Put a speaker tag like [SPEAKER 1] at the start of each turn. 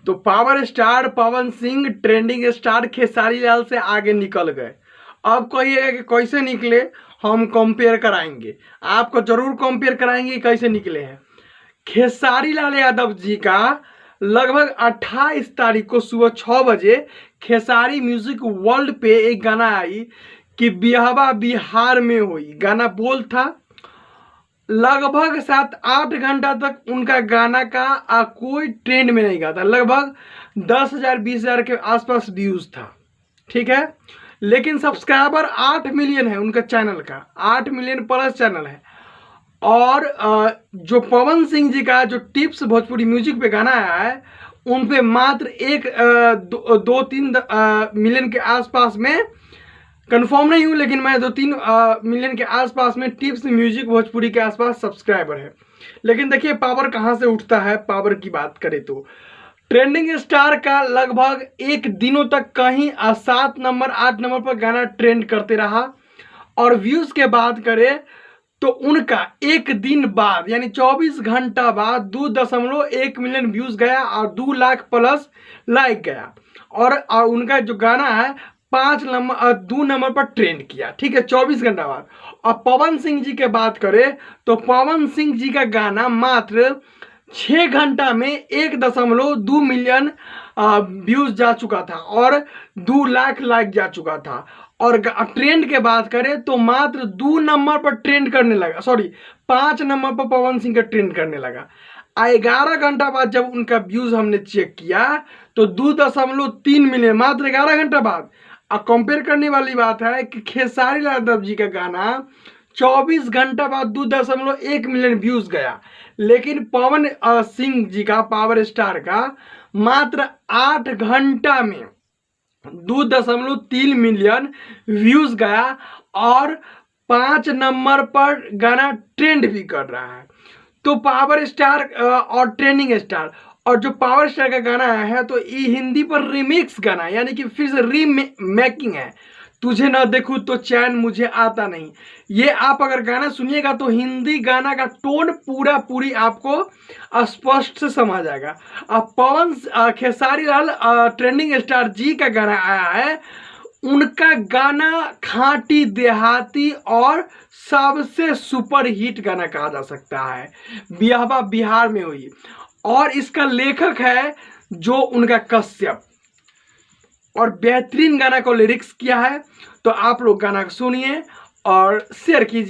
[SPEAKER 1] तो power star Pawan Singh trending star Khesari Lal से आगे निकल गए। अब कहिएगा कि कैसे निकले, हम कंपेयर कराएंगे, आपको जरूर कंपेयर कराएंगे कैसे निकले हैं। खेसारी लाल यादव जी का लगभग 28 तारीख को सुबह 6 बजे खेसारी म्यूजिक वर्ल्ड पे एक गाना आई कि बिहावा बिहार में हुई। गाना बोल था लगभग 7-8 घंटा तक उनका गाना का कोई ट्रेंड में नहीं गया था। लगभग 10,000-20,000 के आसपास व्यूज था, ठीक है। लेकिन सब्सक्राइबर 8 मिलियन है उनका चैनल का, 8 मिलियन प्लस चैनल है। और जो पवन सिंह जी का जो टिप्स भोजपुरी म्यूजिक पे गाना आया है उन पे मात्र 2-3 मिलियन के आसपास में, कंफर्म नहीं हूँ लेकिन मैं 2-3 मिलियन के आसपास में टिप्स म्यूजिक भोजपुरी के आसपास सब्सक्राइबर है। लेकिन देखिए पावर कहाँ से उठता है। पावर की बात करें तो ट्रेंडिंग स्टार का लगभग एक दिनों तक कहीं 7 नंबर 8 नंबर पर गाना ट्रेंड करते रहा। और व्यूज के बात करें तो उनका एक दिन बाद यानी 24 घंटा बाद 2.1 मिलियन व्यूज गया और 2 लाख प्लस लाइक गया। और उनका जो गाना है 2 नंबर पर ट्रेंड किया, ठीक है, 24 घंटा बाद। और पवन सिंह जी के बात करें तो पवन सिंह जी का गाना मात्र 6 घंटा में 1.2 मिलियन व्यूज जा चुका था और 2 लाख लाइक जा चुका था। और ट्रेंड के बात करें तो मात्र 2 नंबर पर ट्रेंड करने लगा, 5 नंबर पर पवन सिंह का ट्रेंड करने लगा। 11 घंटा बाद जब उनका व्यूज हमने चेक किया तो 2.3 मिलियन मात्र 11 घंटा बाद। अब कंपेयर करने वाली बात है कि खेसारी लाल यादव जी का गाना 24 घंटा बाद 2.1 मिलियन व्यूज गया, लेकिन पवन सिंह जी का पावर स्टार का मात्र 8 घंटा में 2.3 मिलियन व्यूज गया और 5 नंबर पर गाना ट्रेंड भी कर रहा है। तो पावर स्टार और ट्रेंडिंग स्टार, और जो पावर स्टार का गाना है तो ये हिंदी पर रिमिक्स गाना है, यानी कि फिर से रीमेकिंग है। तुझे ना देखूं तो चैन मुझे आता नहीं, ये आप अगर गाना सुनिएगा तो हिंदी गाना का टोन पूरी आपको स्पष्ट से समझ आएगा। अब पवन खेसारी लाल ट्रेंडिंग स्टार जी का गाना आया है, उनका गाना खाटी देहाती और सबसे सुपर हिट गाना कहा जा सकता है, बिहावा बिहार में हुई। और इसका लेखक है जो उनका कश्यप, और बेहतरीन गाना को लिरिक्स किया है। तो आप लोग गाना सुनिए और शेयर कीजिए।